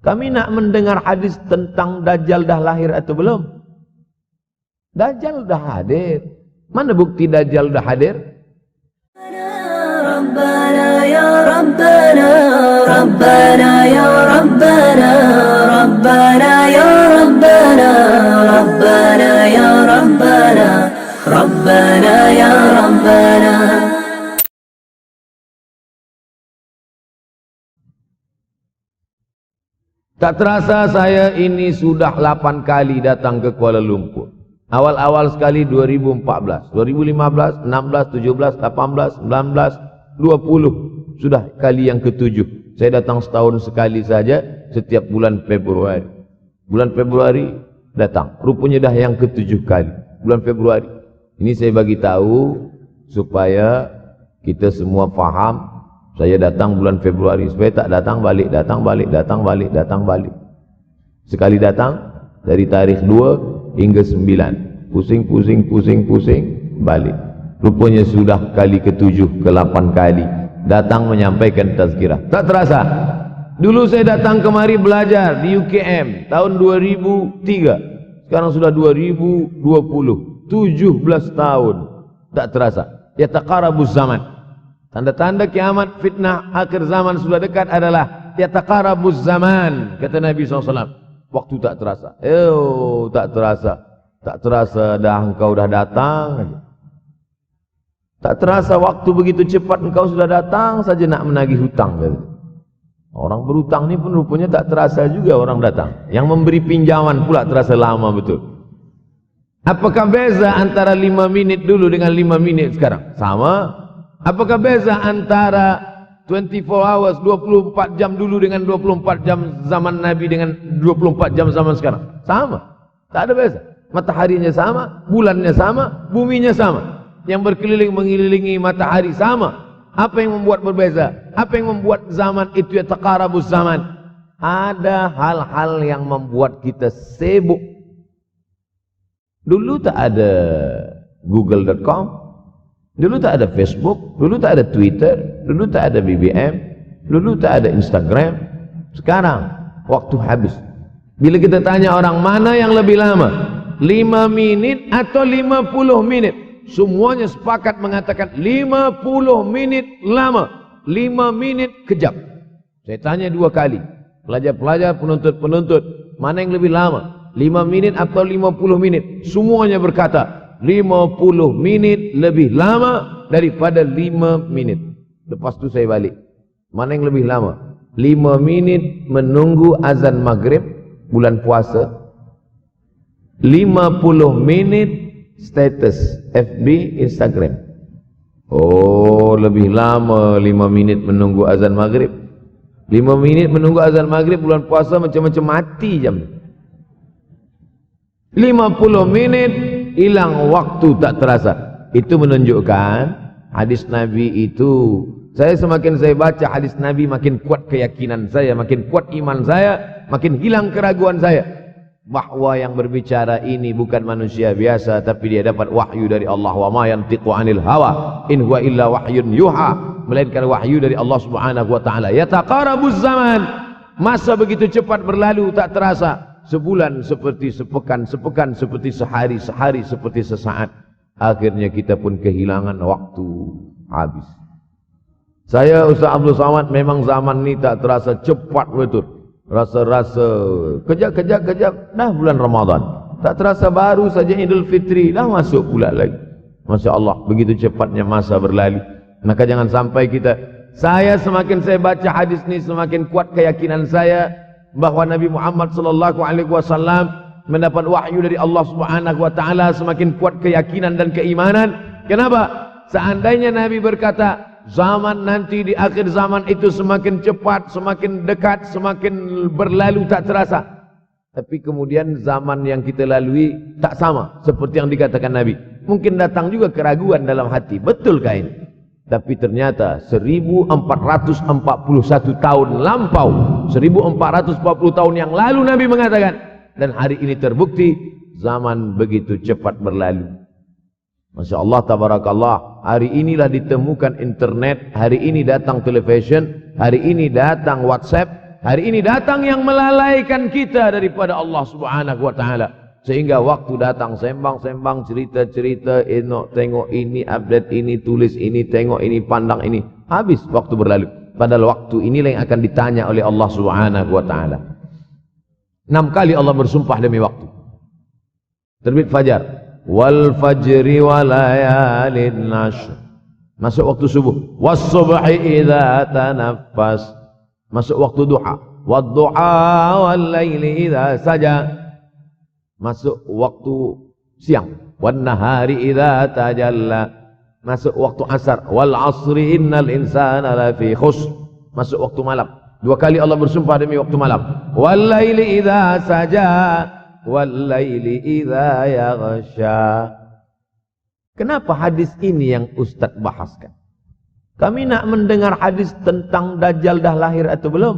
Kami nak mendengar hadis tentang Dajjal dah lahir atau belum? Dajjal dah hadir. Mana bukti Dajjal dah hadir? Rabbana ya Rabbana, Rabbana ya Rabbana, Rabbana ya Rabbana, Rabbana ya Rabbana, Rabbana ya Rabbana. Tak terasa saya ini sudah 8 kali datang ke Kuala Lumpur. Awal-awal sekali 2014, 2015, 16, 17, 18, 19, 20. Sudah kali yang ke-7. Saya datang setahun sekali saja setiap bulan Februari. Bulan Februari datang. Rupanya dah yang ke-7 kali. Bulan Februari. Ini saya bagi tahu supaya kita semua faham. Saya datang bulan Februari supaya tak datang balik, datang balik, datang balik, datang balik. Sekali datang dari tarikh 2 hingga 9. Pusing, pusing, pusing, pusing, balik. Rupanya sudah kali ke-7, ke-8 kali datang menyampaikan tazkirah. Tak terasa. Dulu saya datang kemari belajar di UKM tahun 2003. Sekarang sudah 2020. 17 tahun. Tak terasa. Yataqarabuz zaman. Tanda-tanda kiamat, fitnah akhir zaman sudah dekat adalah yataqarabuz zaman, kata Nabi SAW. Waktu tak terasa. Tak terasa. Tak terasa dah engkau dah datang. Tak terasa waktu begitu cepat engkau sudah datang saja nak menagih hutang. Orang berhutang ni pun rupanya tak terasa juga orang datang. Yang memberi pinjaman pula terasa lama betul. Apakah beza antara 5 minit dulu dengan 5 minit sekarang? Sama. Apakah beza antara 24 hours, 24 jam dulu dengan 24 jam zaman Nabi dengan 24 jam zaman sekarang? Sama. Tak ada beza. Mataharinya sama, bulannya sama, buminya sama. Yang berkeliling mengelilingi matahari sama. Apa yang membuat berbeza? Apa yang membuat zaman itu yataqarabuz zaman? Ada hal-hal yang membuat kita sibuk. Dulu tak ada google.com, dulu tak ada Facebook, dulu tak ada Twitter, dulu tak ada BBM, dulu tak ada Instagram. Sekarang waktu habis. Bila kita tanya orang mana yang lebih lama, 5 minit atau 50 minit, semuanya sepakat mengatakan 50 menit lama, 5 menit kejap. Saya tanya 2 kali, pelajar-pelajar, penuntut-penuntut, mana yang lebih lama, 5 menit atau 50 menit? Semuanya berkata 50 menit lebih lama daripada 5 menit. Lepas tu saya balik, mana yang lebih lama? 5 menit menunggu azan maghrib bulan puasa, 50 menit status FB, Instagram. Oh, lebih lama 5 menit menunggu azan maghrib. 5 menit menunggu azan maghrib bulan puasa macam-macam mati jam. 50 menit hilang waktu tak terasa. Itu menunjukkan hadis Nabi itu, saya semakin saya baca hadis Nabi makin kuat keyakinan saya, makin kuat iman saya, makin hilang keraguan saya bahwa yang berbicara ini bukan manusia biasa, tapi dia dapat wahyu dari Allah. Wa ma yantiqu anil hawa in huwa illa wahyun yuha, melainkan wahyu dari Allah Subhanahu wa taala. Yataqarabuz zaman, masa begitu cepat berlalu tak terasa. Sebulan seperti sepekan, sepekan seperti sehari, sehari seperti sesaat. Akhirnya kita pun kehilangan waktu, habis. Saya Ustaz Abdul Samad, memang zaman ni tak terasa cepat betul. Rasa-rasa kejap, dah bulan Ramadan. Tak terasa baru saja Idul Fitri, dah masuk pula lagi. Masya Allah, begitu cepatnya masa berlalu. Maka jangan sampai kita, semakin saya baca hadis ni semakin kuat keyakinan saya bahwa Nabi Muhammad sallallahu alaihi wasallam mendapat wahyu dari Allah Subhanahu wa taala, semakin kuat keyakinan dan keimanan. Kenapa? Seandainya Nabi berkata zaman nanti di akhir zaman itu semakin cepat, semakin dekat, semakin berlalu tak terasa. Tapi kemudian zaman yang kita lalui tak sama seperti yang dikatakan Nabi. Mungkin datang juga keraguan dalam hati, betulkah ini? Tapi ternyata 1441 tahun lampau, 1440 tahun yang lalu Nabi mengatakan, dan hari ini terbukti zaman begitu cepat berlalu. Masya Allah, tabarakallah. Hari inilah ditemukan internet, hari ini datang television, hari ini datang WhatsApp, hari ini datang yang melalaikan kita daripada Allah Subhanahu wa taala. Sehingga waktu datang sembang-sembang, cerita-cerita, tengok ini, update ini, tulis ini, tengok ini, pandang ini. Habis waktu berlalu. Padahal waktu inilah yang akan ditanya oleh Allah Subhanahu wa taala. 6 kali Allah bersumpah demi waktu. Terbit fajar. Wal fajri wa layalin nashr. Masuk waktu subuh. Was subhi idza tanaffas. Masuk waktu duha. Wad duha wal laili idza saja. Masuk waktu siang. Wan nahari idza tajalla. Masuk waktu asar. Wal asri innal insana lafi khusr. Masuk waktu malam. 2 kali Allah bersumpah demi waktu malam. Wal laili idza saja. Wal laili idza yaghsha. Kenapa hadis ini yang Ustaz bahaskan? Kami nak mendengar hadis tentang Dajjal dah lahir atau belum?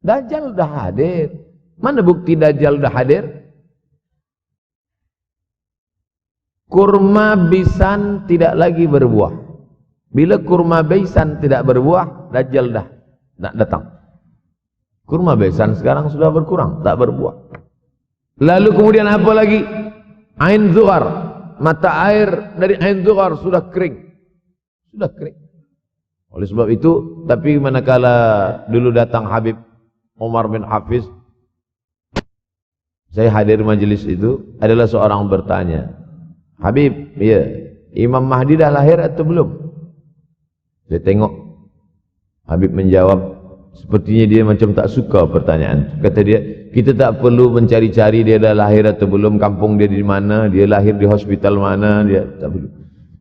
Dajjal dah hadir. Mana bukti Dajjal dah hadir? Kurma bisan tidak lagi berbuah. Bila kurma bisan tidak berbuah, Dajjal dah nak datang. Kurma bisan sekarang sudah berkurang, tak berbuah. Lalu kemudian apa lagi? Ain Zuhar, mata air dari Ain Zuhar sudah kering. Sudah kering. Oleh sebab itu, tapi manakala dulu datang Habib Umar bin Hafiz, saya hadir majelis itu, adalah seorang bertanya, Habib, ya, Imam Mahdi dah lahir atau belum? Saya tengok, Habib menjawab, sepertinya dia macam tak suka pertanyaan. Kata dia, kita tak perlu mencari-cari dia dah lahir atau belum, kampung dia di mana, dia lahir di hospital mana, dia tak perlu.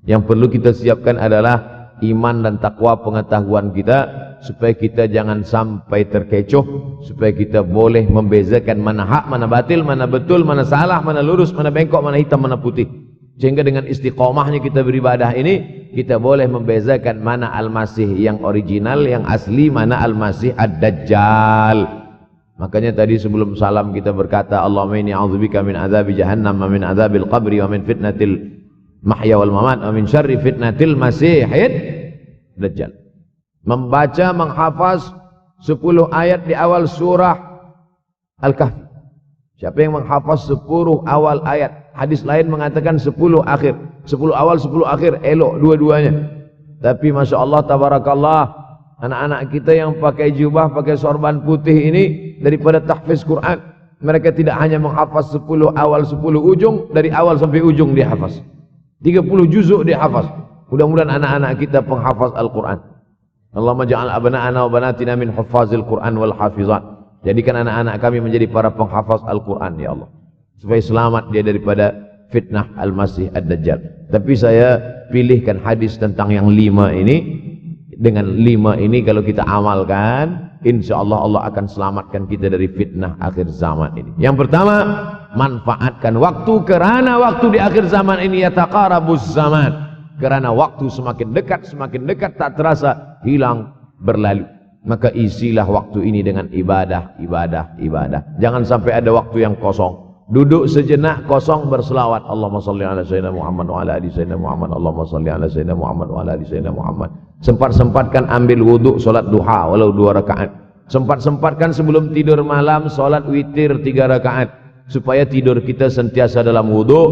Yang perlu kita siapkan adalah iman dan takwa pengetahuan kita, supaya kita jangan sampai terkecoh, supaya kita boleh membezakan mana hak, mana batil, mana betul, mana salah, mana lurus, mana bengkok, mana hitam, mana putih. Sehingga dengan istiqomahnya kita beribadah ini, kita boleh membezakan mana Al-Masih yang original, yang asli, mana Al-Masih Ad-Dajjal. Makanya tadi sebelum salam kita berkata, Allahumma inni a'udzubika min azabi jahannam, wa min azabil qabri, wa min fitnatil mahya wal mamat, wa min syarri fitnatil masihid Dajjal. Membaca, menghafaz 10 ayat di awal surah Al-Kahfi. Siapa yang menghafaz 10 awal ayat, hadis lain mengatakan 10 akhir, 10 awal 10 akhir, elok dua-duanya. Tapi Masya Allah, tabarakallah, anak-anak kita yang pakai jubah, pakai sorban putih ini, daripada tahfiz Quran, mereka tidak hanya menghafaz 10 awal 10 ujung, dari awal sampai ujung dia hafaz, 30 juzuk dia hafaz. Mudah-mudahan anak-anak kita penghafaz Al-Quran. Allahumma ja'al abna'ana wa banatina min huffazil Quran wal hafizat. Jadikan anak-anak kami menjadi para penghafaz Al-Quran, ya Allah, supaya selamat dia daripada fitnah Al-Masih Ad-Dajjal. Tapi saya pilihkan hadis tentang yang 5 ini. Dengan 5 ini kalau kita amalkan, insya Allah Allah akan selamatkan kita dari fitnah akhir zaman ini. Yang pertama, manfaatkan waktu, kerana waktu di akhir zaman ini yataqarabuz zaman. Kerana waktu semakin dekat tak terasa, hilang, berlalu. Maka isilah waktu ini dengan ibadah. Jangan sampai ada waktu yang kosong. Duduk sejenak kosong berselawat. Allahumma salli ala sayyidina Muhammad wa ala ali sayyidina Muhammad. Allahumma salli ala sayyidina Muhammad wa ala ali sayyidina Muhammad. Sempat-sempatkan ambil wuduk solat duha walau 2 rakaat. Sempat-sempatkan sebelum tidur malam solat witir 3 rakaat. Supaya tidur kita sentiasa dalam wuduk,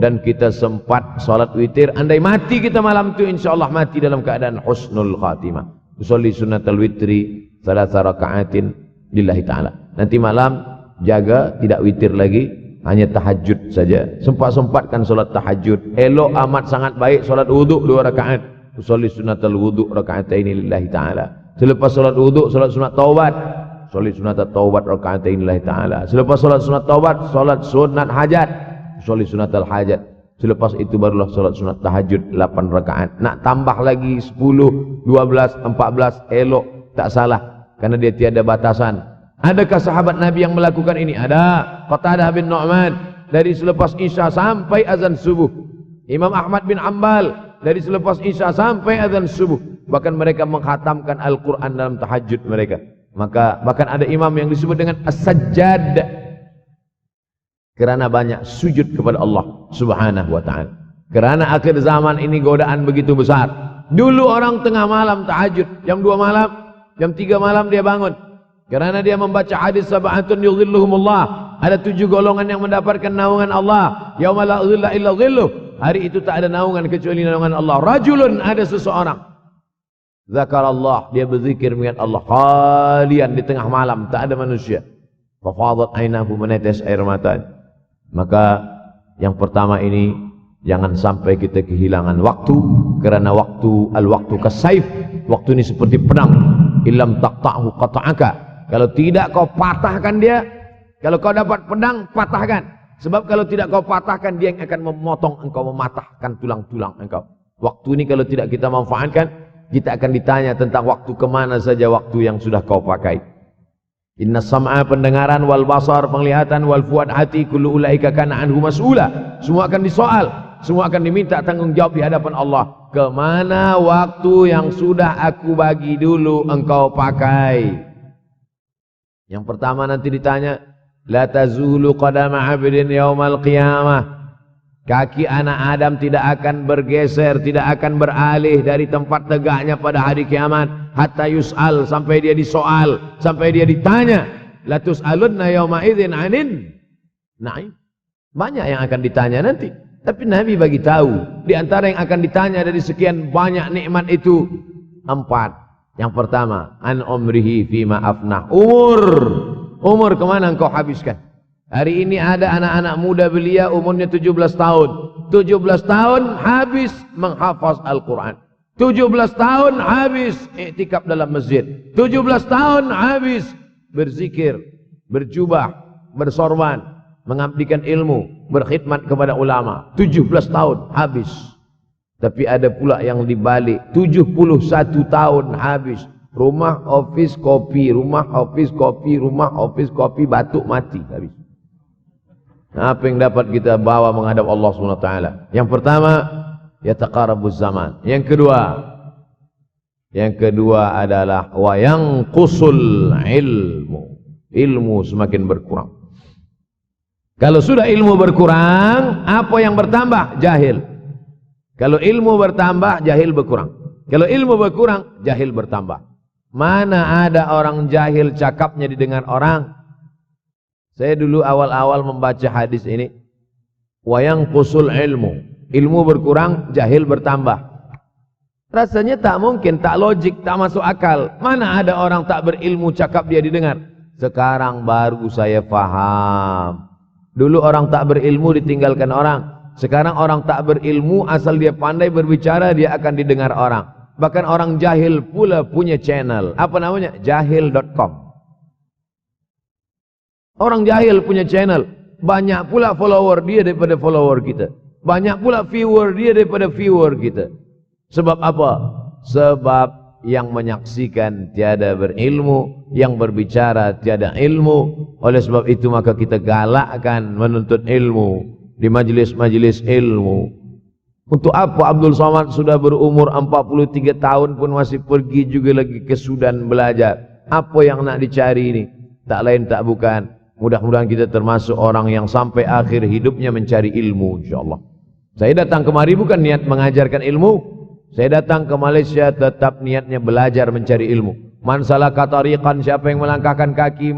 dan kita sempat salat witir. Andai mati kita malam itu, insyaallah mati dalam keadaan husnul khatimah. Usolli sunnatal witri 3 raka'atin lillahi ta'ala. Nanti malam jaga tidak witir lagi, hanya tahajud saja. Sempat-sempatkan salat tahajud. Elok amat sangat baik salat wuduk 2 rakaat. Usolli sunnatal wudu raka'ataini lillahi ta'ala. Selepas salat wuduk, salat sunat taubat. Salat sunat taubat raka'atain lillahi ta'ala. Selepas salat sunat taubat, salat sunat hajat. Salat sunat al-hajat. Selepas itu barulah salat sunat tahajud 8 rakaat. Nak tambah lagi 10, 12, 14, elok, tak salah, karena dia tiada batasan. Adakah sahabat Nabi yang melakukan ini? Ada. Qatadah bin Nu'man, dari selepas Isya sampai azan subuh. Imam Ahmad bin Ambal, dari selepas Isya sampai azan subuh. Bahkan mereka mengkhatamkan Al-Quran dalam tahajud mereka. Maka bahkan ada imam yang disebut dengan as-sajjad, kerana banyak sujud kepada Allah Subhanahu wa ta'ala. Kerana akhir zaman ini godaan begitu besar. Dulu orang tengah malam tahajud, jam 2 malam, jam 3 malam dia bangun. Karena dia membaca hadis sab'atun yudhilluhumullah. Ada 7 golongan yang mendapatkan naungan Allah. Yauma la dhilla illa dhilluh. Hari itu tak ada naungan kecuali naungan Allah. Rajulun, ada seseorang. Zakarallah, dia berzikir mengingat Allah. Khalian, di tengah malam, tak ada manusia. Fafadat ainahu, menetes air mata. Maka yang pertama ini, jangan sampai kita kehilangan waktu. Kerana waktu kasaif. Waktu ini seperti pedang. Illam taqta'hu qata'aka. Kalau tidak kau patahkan dia. Kalau kau dapat pedang, patahkan. Sebab kalau tidak kau patahkan, dia yang akan memotong engkau, mematahkan tulang-tulang engkau. Waktu ini kalau tidak kita manfaatkan, kita akan ditanya tentang waktu kemana saja waktu yang sudah kau pakai. Inna sam'a, pendengaran, wal basar, penglihatan, wal fuad, hati, kullu ulaika kana anhu mas'ula. Semua akan disoal, semua akan diminta tanggung jawab di hadapan Allah. Kemana waktu yang sudah aku bagi dulu engkau pakai? Yang pertama nanti ditanya, la tazulu qadama 'abdin yaumal qiyamah. Kaki anak Adam tidak akan bergeser, tidak akan beralih dari tempat tegaknya pada hari kiamat hatta yus'al, sampai dia disoal, sampai dia ditanya. La tus'alunna yauma idzin 'anin na'im. Banyak yang akan ditanya nanti. Tapi Nabi bagi tahu, di antara yang akan ditanya dari sekian banyak nikmat itu 4. Yang pertama, an umrihi fima afnah. Umur kemana engkau habiskan? Hari ini ada anak-anak muda belia umurnya 17 tahun. 17 tahun habis menghafaz Al-Quran. 17 tahun habis iktikaf dalam masjid. 17 tahun habis berzikir, berjubah, bersorban, mengabdikan ilmu, berkhidmat kepada ulama. 17 tahun habis. Tapi ada pula yang dibalik, 71 tahun habis. Rumah, office, kopi, rumah, office, kopi, rumah, office, kopi, batuk, mati habis. Apa yang dapat kita bawa menghadap Allah SWT? Yang pertama, yataqarabuz zaman. Yang kedua adalah wa yanqusul ilmu. Ilmu semakin berkurang. Kalau sudah ilmu berkurang, apa yang bertambah? Jahil. Kalau ilmu bertambah, jahil berkurang. Kalau ilmu berkurang, jahil bertambah. Mana ada orang jahil cakapnya didengar orang? Saya dulu awal-awal membaca hadis ini. Wa yanqusul ilmu. Ilmu berkurang, jahil bertambah. Rasanya tak mungkin, tak logik, tak masuk akal. Mana ada orang tak berilmu cakap dia didengar? Sekarang baru saya faham. Dulu orang tak berilmu ditinggalkan orang. Sekarang orang tak berilmu, asal dia pandai berbicara, dia akan didengar orang. Bahkan orang jahil pula punya channel. Apa namanya? Jahil.com. Orang jahil punya channel. Banyak pula follower dia daripada follower kita. Banyak pula viewer dia daripada viewer kita. Sebab apa? Sebab yang menyaksikan tiada berilmu, yang berbicara tiada ilmu. Oleh sebab itu maka kita galakkan menuntut ilmu di majlis-majlis ilmu. Untuk apa Abdul Somad sudah berumur 43 tahun pun masih pergi juga lagi ke Sudan belajar? Apa yang nak dicari ini? Tak lain tak bukan, mudah-mudahan kita termasuk orang yang sampai akhir hidupnya mencari ilmu, insyaAllah. Saya datang kemari bukan niat mengajarkan ilmu. Saya datang ke Malaysia tetap niatnya belajar mencari ilmu. Man salaka tariqan, siapa yang melangkahkan kaki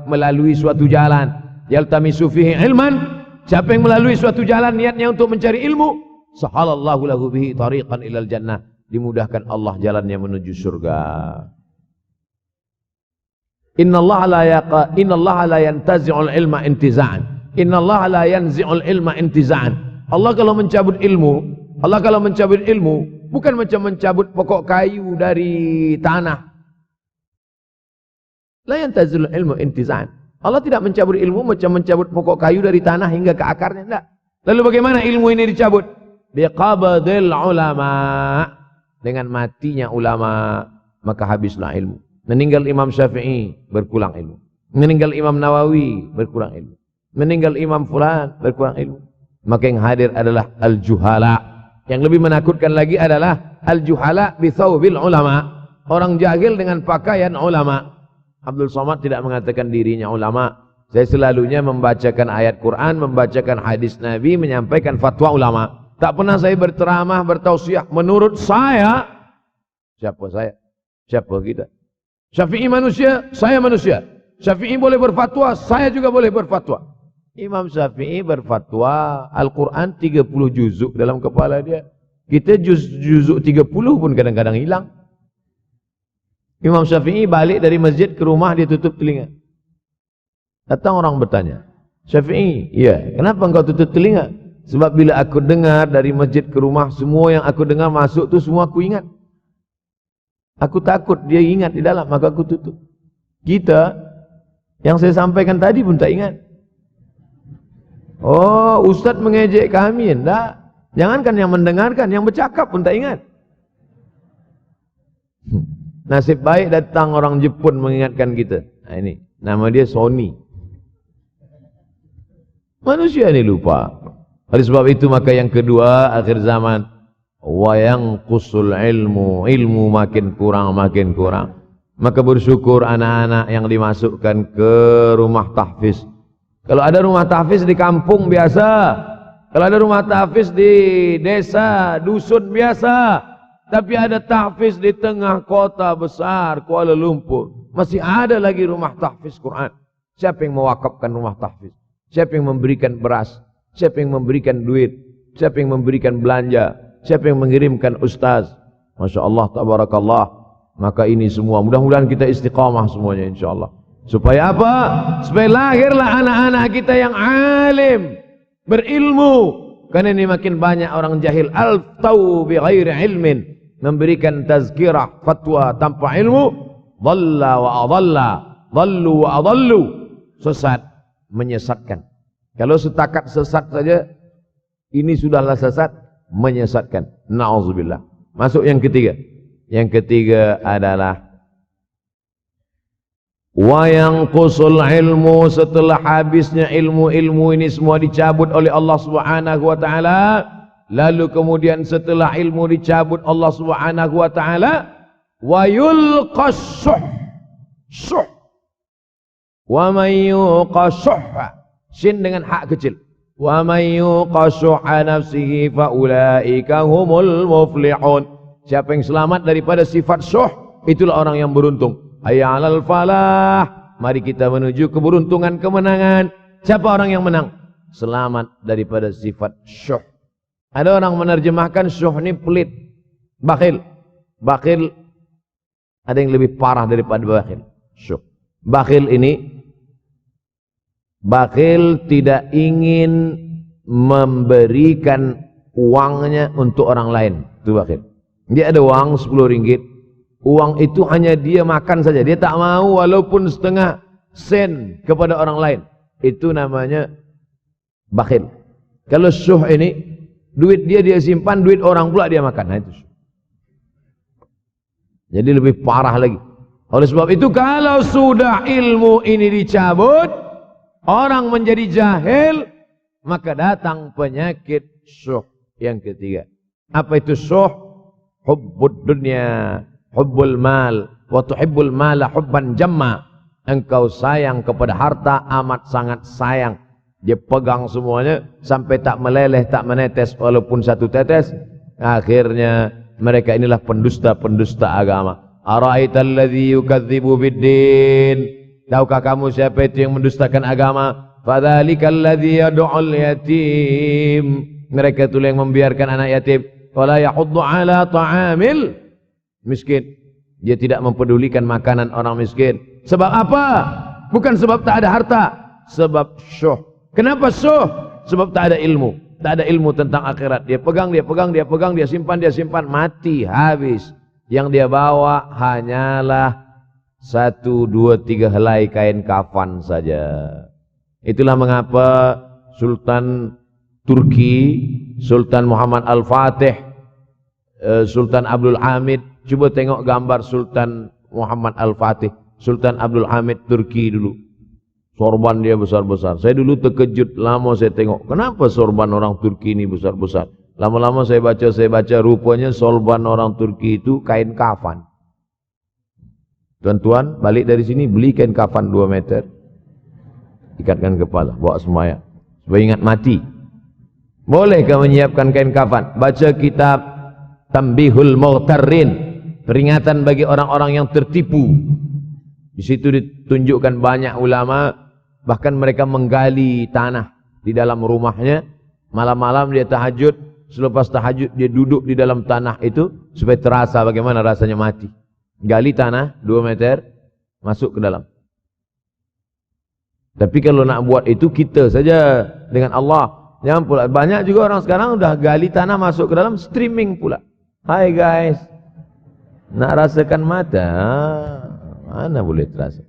melalui suatu jalan, yaltamisu fihi ilman, siapa yang melalui suatu jalan niatnya untuk mencari ilmu, sahalallahu lahu bihi tariqan ilal jannah, dimudahkan Allah jalannya menuju surga. Innallaha la yantazi'ul ilma intiza'an. Innallaha la yanzi'ul ilma intiza'an. Allah kalau mencabut ilmu, bukan macam mencabut pokok kayu dari tanah. La yantazilul ilmu intiza'an. Allah tidak mencabut ilmu macam mencabut pokok kayu dari tanah hingga ke akarnya, tidak. Lalu bagaimana ilmu ini dicabut? Biqabdil ulama. Dengan matinya ulama, maka habislah ilmu. Meninggal Imam Syafi'i, berkurang ilmu. Meninggal Imam Nawawi, berkurang ilmu. Meninggal Imam Fulan, berkurang ilmu. Maka yang hadir adalah al-juhala. Yang lebih menakutkan lagi adalah al-juhala bi thawbil ulama. Orang jahil dengan pakaian ulama. Abdul Somad tidak mengatakan dirinya ulama. Saya selalunya membacakan ayat Quran, membacakan hadis Nabi, menyampaikan fatwa ulama. Tak pernah saya berceramah, bertausiah. Menurut saya, siapa saya? Siapa kita? Syafi'i manusia, saya manusia. Syafi'i boleh berfatwa, saya juga boleh berfatwa. Imam Syafi'i berfatwa, Al-Quran 30 juzuk dalam kepala dia. Kita juzuk 30 pun kadang-kadang hilang. Imam Syafi'i balik dari masjid ke rumah, dia tutup telinga. Datang orang bertanya, Syafi'i, ya, kenapa engkau tutup telinga? Sebab bila aku dengar dari masjid ke rumah, semua yang aku dengar masuk tu semua aku ingat. Aku takut dia ingat di dalam, maka aku tutup. Kita, yang saya sampaikan tadi pun tak ingat. Oh, Ustaz mengejek kami, enggak. Jangankan yang mendengarkan, yang bercakap pun tak ingat. Nasib baik datang orang Jepun mengingatkan kita. Nah, ini, nama dia Sony. Manusia ini lupa. Oleh sebab itu maka yang kedua, akhir zaman, wa yanqusul ilmu, ilmu makin kurang. Maka bersyukur anak-anak yang dimasukkan ke rumah tahfiz. Kalau ada rumah tahfiz di kampung biasa, kalau ada rumah tahfiz di desa, dusun biasa, tapi ada tahfiz di tengah kota besar Kuala Lumpur, masih ada lagi rumah tahfiz Quran. Siapa yang mewakafkan rumah tahfiz? Siapa yang memberikan beras? Siapa yang memberikan duit? Siapa yang memberikan belanja? Siapa yang mengirimkan ustaz? Masya Allah, tabarakallah. Maka ini semua, mudah-mudahan kita istiqamah semuanya insyaAllah. Supaya apa? Supaya lahirlah anak-anak kita yang alim, berilmu. Karena ini makin banyak orang jahil. Al-taw bi ghairi ilmin, memberikan tazkirah, fatwa tanpa ilmu. Dhalla wa adalla, dhallu wa adallu, sesat, menyesatkan. Kalau setakat sesat saja, ini sudahlah sesat, menyesatkan. Na'udzubillah. Masuk yang ketiga. Yang ketiga adalah wa yanqusul ilmu, setelah habisnya ilmu-ilmu ini semua dicabut oleh Allah Subhanahu wa taala, lalu kemudian setelah ilmu dicabut Allah Subhanahu wa taala, wa yulqas syuh. Wa may yuqashuha, sin dengan hak kecil. Wa may yuqashuha nafsihi fa ulaika humul muflihun. Siapa yang selamat daripada sifat syuh, itulah orang yang beruntung. Hayya 'alal falah, mari kita menuju keberuntungan, kemenangan. Siapa orang yang menang? Selamat daripada sifat syuh. Ada orang menerjemahkan syuh ini pelit, bakhil. Bakhil ada yang lebih parah daripada bakhil. Syuh. Bakhil ini, bakhil tidak ingin memberikan uangnya untuk orang lain. Itu bakhil. Dia ada uang 10 ringgit. Uang itu hanya dia makan saja. Dia tak mau walaupun setengah sen kepada orang lain. Itu namanya bakhil. Kalau syuh ini, duit dia simpan, duit orang pula dia makan. Nah, itu syuh. Jadi lebih parah lagi. Oleh sebab itu kalau sudah ilmu ini dicabut, orang menjadi jahil, maka datang penyakit syuh yang ketiga. Apa itu syuh? Hubbud dunya, hubbul mal, wa tuhibbul mala hubban jamma. Engkau sayang kepada harta, amat sangat sayang. Dia pegang semuanya sampai tak meleleh, tak menetes walaupun satu tetes. Akhirnya mereka inilah pendusta-pendusta agama. Ara'aital ladzi yukadzibu biddin. Tahukah kamu siapa itu yang mendustakan agama? Fadzalikal ladzi yad'ul yatim. Mereka itulah yang membiarkan anak yatim. Wala yahuddu ala ta'amil miskin. Dia tidak mempedulikan makanan orang miskin. Sebab apa? Bukan sebab tak ada harta, sebab syuh. Kenapa syuh? Sebab tak ada ilmu. Tak ada ilmu tentang akhirat. Dia pegang, dia simpan, mati, habis. Yang dia bawa hanyalah 1, 2, 3 helai kain kafan saja. Itulah mengapa Sultan Turki, Sultan Muhammad Al-Fatih, Sultan Abdul Hamid. Coba tengok gambar Sultan Muhammad Al-Fatih, Sultan Abdul Hamid Turki dulu. Sorban dia besar-besar. Saya dulu terkejut, lama saya tengok. Kenapa sorban orang Turki ini besar-besar? Lama-lama saya baca, rupanya sorban orang Turki itu kain kafan. Tuan-tuan, balik dari sini beli kain kafan 2 meter. Ikatkan kepala, bawa sembahyang. Supaya ingat mati. Bolehkah menyiapkan kain kafan? Baca kitab Tambihul Mughtarrin, peringatan bagi orang-orang yang tertipu. Di situ ditunjukkan banyak ulama, bahkan mereka menggali tanah di dalam rumahnya. Malam-malam dia tahajud, selepas tahajud dia duduk di dalam tanah itu supaya terasa bagaimana rasanya mati. Gali tanah 2 meter, masuk ke dalam. Tapi kalau nak buat itu kita saja dengan Allah. Jangan pula, banyak juga orang sekarang udah gali tanah masuk ke dalam, streaming pula. Hai guys, nak rasakan mata, mana boleh terasa.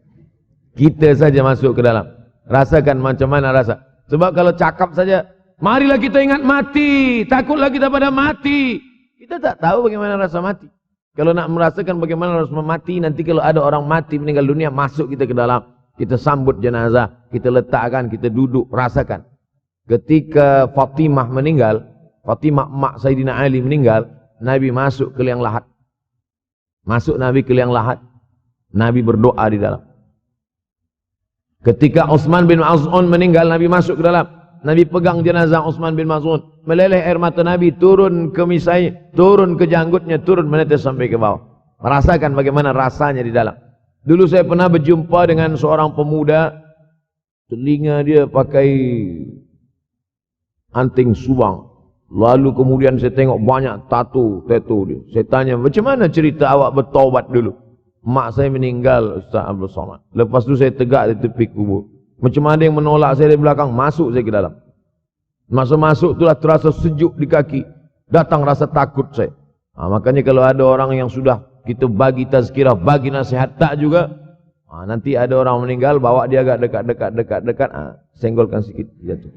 Kita saja masuk ke dalam, rasakan macam mana rasa. Sebab kalau cakap saja, marilah kita ingat mati, takutlah kita pada mati. Kita tak tahu bagaimana rasa mati. Kalau nak merasakan bagaimana rasa mati, nanti kalau ada orang mati meninggal dunia, masuk kita ke dalam. Kita sambut jenazah, kita letakkan, kita duduk, rasakan. Ketika Fatimah meninggal, Fatimah emak Sayyidina Ali meninggal, Nabi masuk ke liang lahat. Masuk Nabi ke liang lahat. Nabi berdoa di dalam. Ketika Utsman bin Maz'un meninggal, Nabi masuk ke dalam. Nabi pegang jenazah Utsman bin Maz'un. Meleleh air mata Nabi, turun ke misai, turun ke janggutnya, turun menetes sampai ke bawah. Merasakan bagaimana rasanya di dalam. Dulu saya pernah berjumpa dengan seorang pemuda, telinga dia pakai anting subang. Lalu kemudian saya tengok banyak tato dia. Saya tanya, macam mana cerita awak bertaubat dulu? Mak saya meninggal, Ustaz Abdul Somad. Lepas tu saya tegak di tepi kubur. Macam ada yang menolak saya dari belakang, masuk saya ke dalam. Masa masuk itulah terasa sejuk di kaki. Datang rasa takut saya. Makanya kalau ada orang yang sudah kita bagi tazkirah, bagi nasihat tak juga, nanti ada orang meninggal, bawa dia agak dekat, senggolkan sikit, jatuh.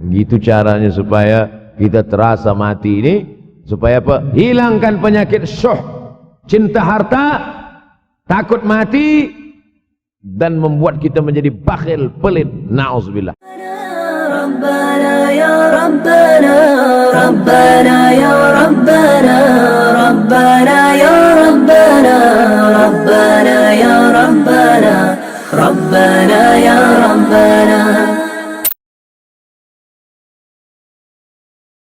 Gitu caranya supaya kita terasa mati ini, supaya apa? Hilangkan penyakit syuh, cinta harta, takut mati, dan membuat kita menjadi bakhil, pelit. Na'udzubillah. ربنا يا ربنا ربنا يا ربنا ربنا يا ربنا ربنا يا ربنا ربنا يا ربنا